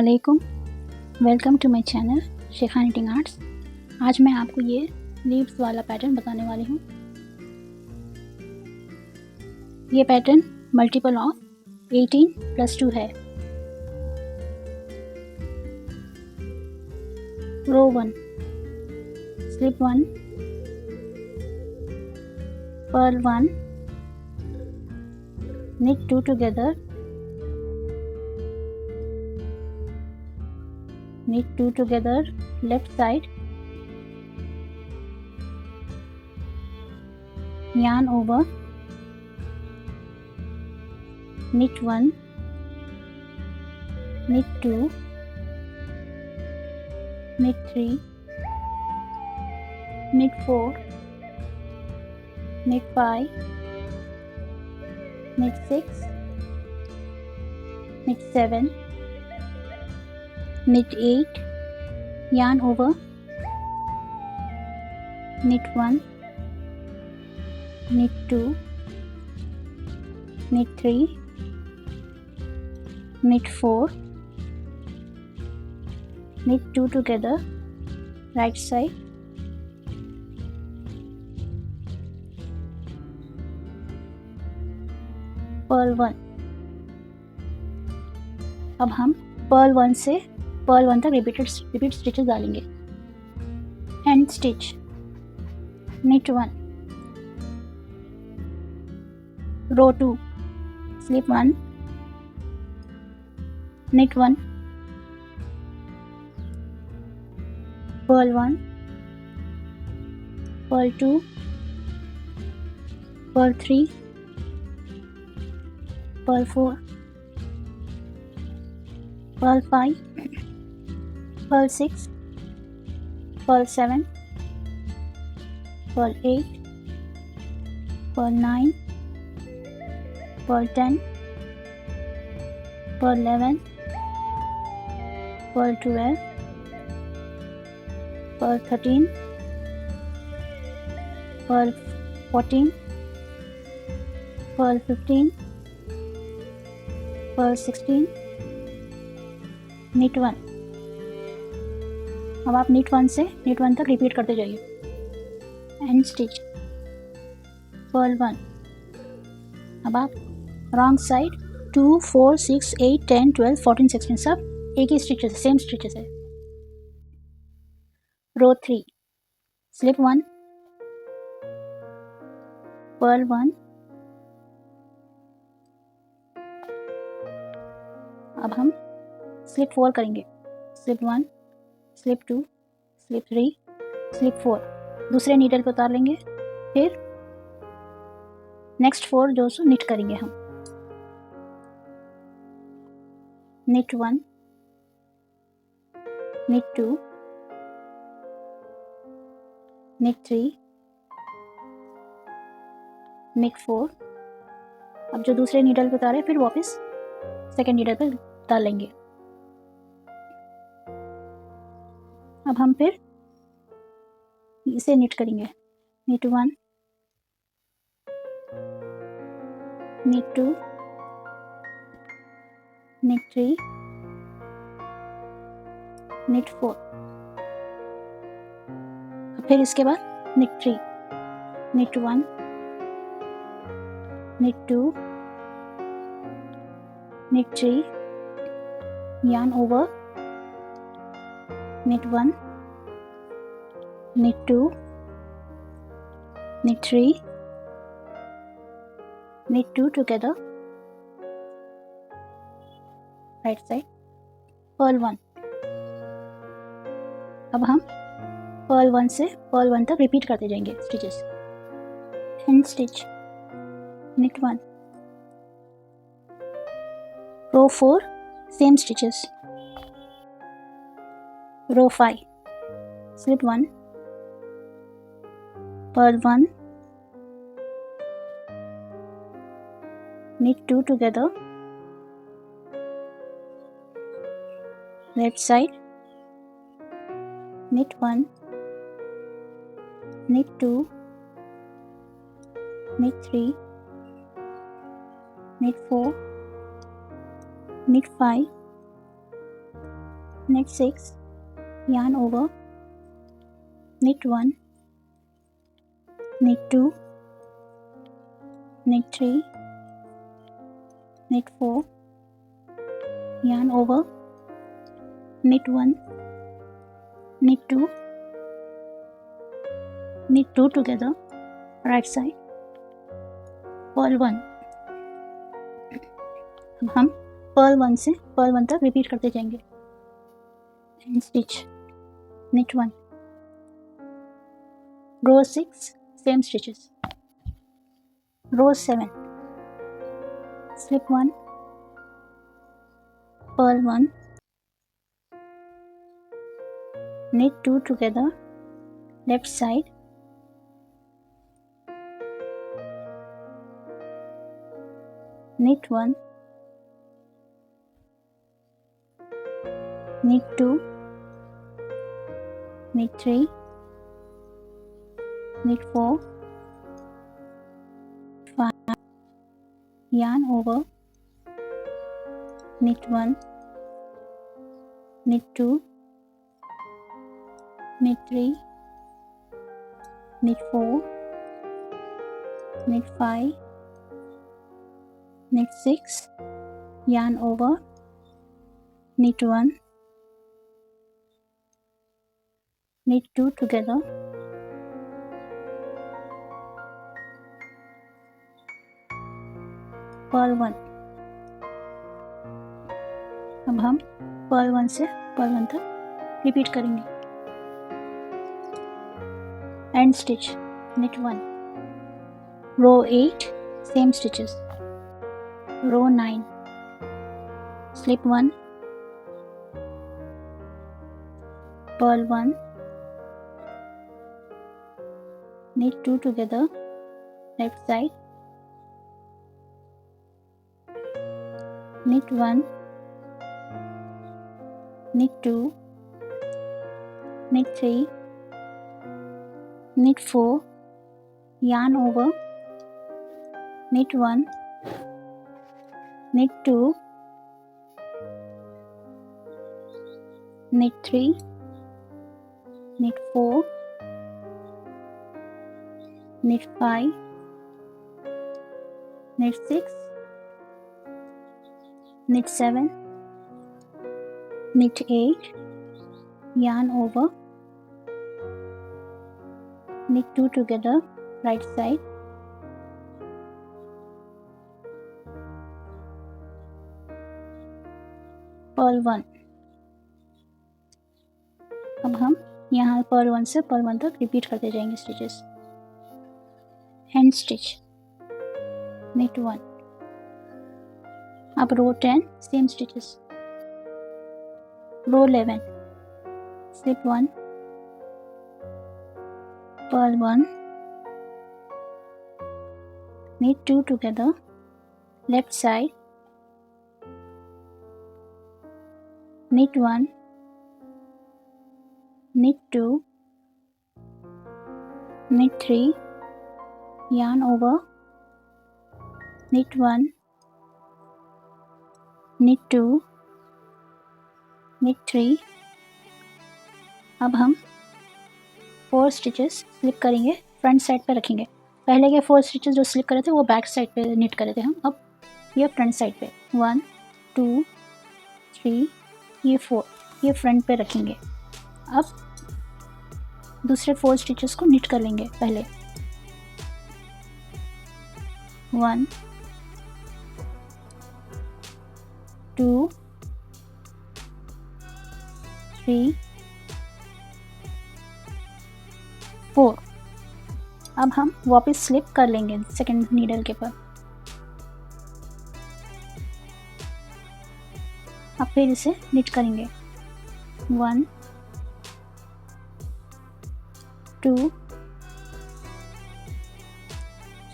अस्सलामुअलैकुम, welcome to my channel Shekha knitting arts. आज मैं आपको ये लीव्स वाला पैटर्न बताने वाली हूँ। ये पैटर्न मल्टीपल ऑफ 18+2 है। रो 1, slip 1, purl 1, knit 2 together, knit 2 together, left side, yarn over, knit 1, knit 2, knit 3, knit 4, knit 5, knit 6, knit 7, knit 8, yarn over, knit 1, knit 2, knit 3, knit 4, knit 2 together, right side, purl 1। अब हम purl 1 से purl 1 तक repeat stitches डालेंगे। End stitch, knit 1, row 2, slip 1, knit 1, purl 1, purl 2, purl 3, purl 4, purl 5, purl 6, purl 7, purl 8, purl 9, purl 10, purl 11, purl 12, purl 13, purl 14, purl 15, purl 16, knit 1। अब आप knit 1 से knit 1 तक repeat करते जाइए। End stitch, purl 1। अब आप wrong side 2, 4, 6, 8, 10, 12, 14, 16 सब एक ही स्टिचेस, सेम स्टिचेस है। रो 3, स्लिप 1, पर्ल 1। अब हम स्लिप 4 करेंगे। स्लिप 1, स्लिप 2, स्लिप 3, स्लिप 4 दूसरे नीडल पे उतार लेंगे। फिर नेक्स्ट 4 जो सो निट करेंगे हम। knit 1, knit 2, knit 3, knit 4। अब जो दूसरे नीडल पे उतारे फिर वापस सेकेंड नीडल पे डाल लेंगे। अब हम फिर इसे निट करेंगे। knit 1, knit 2, knit 3, knit 4। फिर इसके बाद knit 3, knit 1, knit 2, knit 3, yarn over, knit 1, knit 2, knit 3, knit 2 together, right side, purl 1। अब हम पर्ल 1 से पर्ल 1 तक रिपीट करते जाएंगे stitches. End stitch, knit 1, row 4, same stitches. Row 5, slip 1, purl 1, knit 2 together, left side, knit 1, knit 2, knit 3, knit 4, knit 5, knit 6, yarn over, knit 1, knit 2, knit 3, knit 4, yarn over, knit 1, knit 2, knit 2 together, right side, purl 1। अब हम purl 1 से purl 1 तक repeat करते जाएंगे। And stitch, knit 1, row 6 same stitches, row 7 slip 1, purl 1, knit 2 together, left side, knit 1, knit 2, knit 3, knit 4, 5, yarn over, knit 1, knit 2, knit 3, knit 4, knit 5, knit 6, yarn over, knit 1, knit 2 together, Perl 1। अब हम purl 1 से purl 1 तक repeat करेंगे। And stitch, knit 1, row 8 same stitches, row 9 slip 1, purl 1, knit 2 together, left side, knit 1, knit 2, knit 3, knit 4, yarn over, knit 1, knit 2, knit 3, knit 4, knit 5, knit 6, knit 7, knit 8, yarn over, knit 2 together, right side, purl 1। अब हम यहाँ Perl 1 से purl 1 तक repeat करते जाएंगे stitches. End stitch, knit 1। अब रो 10 same stitches, रो 11 slip 1, purl 1, knit 2 together, left side, knit 1, knit 2, knit 3, yarn over, knit 1, knit 2, knit 3। अब हम 4 स्टिचेस स्लिप करेंगे, फ्रंट साइड पे रखेंगे। पहले के 4 स्टिचेस जो स्लिप करे थे वो बैक साइड पे निट करे थे हम, अब ये फ्रंट साइड पे 1 2 3 ये 4 ये फ्रंट पे रखेंगे। अब दूसरे 4 स्टिचेस को निट कर लेंगे। पहले 1 2 3 4। अब हम वापस स्लिप कर लेंगे सेकंड नीडल के पर। अब फिर इसे निट करेंगे 1 2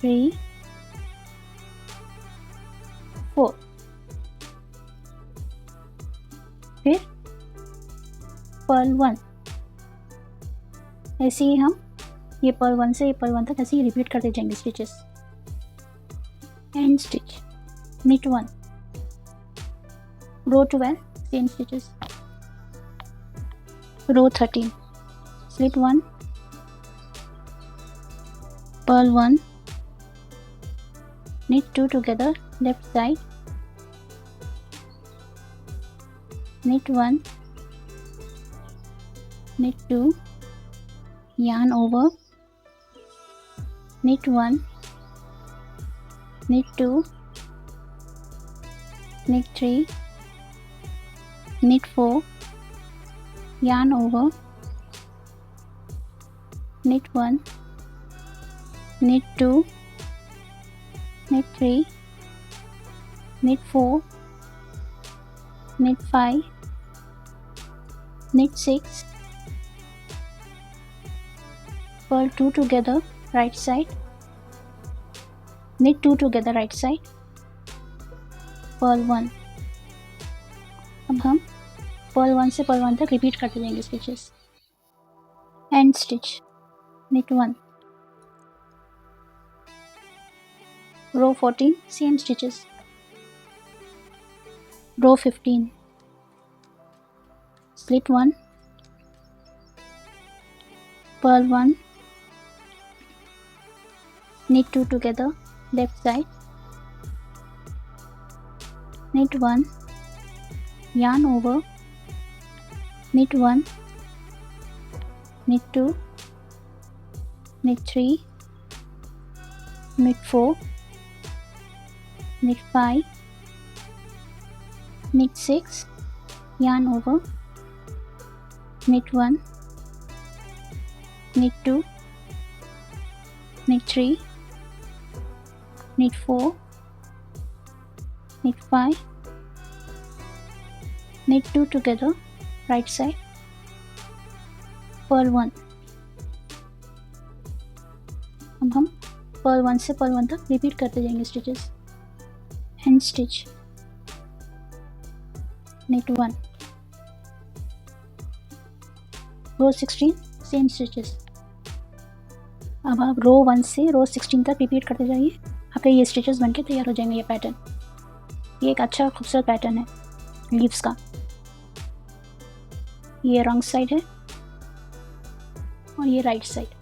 3 4। फिर पर्ल 1। ऐसे ही हम ये पर्ल 1 से ये पर्ल 1 तक ऐसे ही रिपीट करते जाएंगे stitches. End stitch, knit 1, row 12 same stitches, row 13, slip 1, purl 1, knit 2 together, left side, knit 1, knit 2, yarn over, knit 1, knit 2, knit 3, knit 4, yarn over, knit 1, knit 2, knit 3, knit 4, knit 5, knit 6, purl 2 together right side, knit 2 together right side, purl 1। अब हम purl 1 से purl 1 तक repeat करते जाएंगे stitches. End stitch, knit 1, row 14, same stitches, row 15, slip 1, purl 1, knit 2 together, left side, knit 1, yarn over, knit 1, knit 2, knit 3, knit 4, knit 5, knit 6, yarn over, knit 1, knit 2, knit 3, knit 4, knit 5, knit 2 together right side, purl 1। अब हम purl 1 से purl 1 तक repeat करते जाएंगे stitches. End stitch, knit 1, row 16, same stitches. अब आप रो 1 से रो 16 तक रिपीट करते जाइए, आपके ये स्टिचेस बनके तैयार हो जाएंगे। ये पैटर्न, ये एक अच्छा खूबसूरत पैटर्न है लीव्स का। ये रॉन्ग साइड है और ये राइट साइड।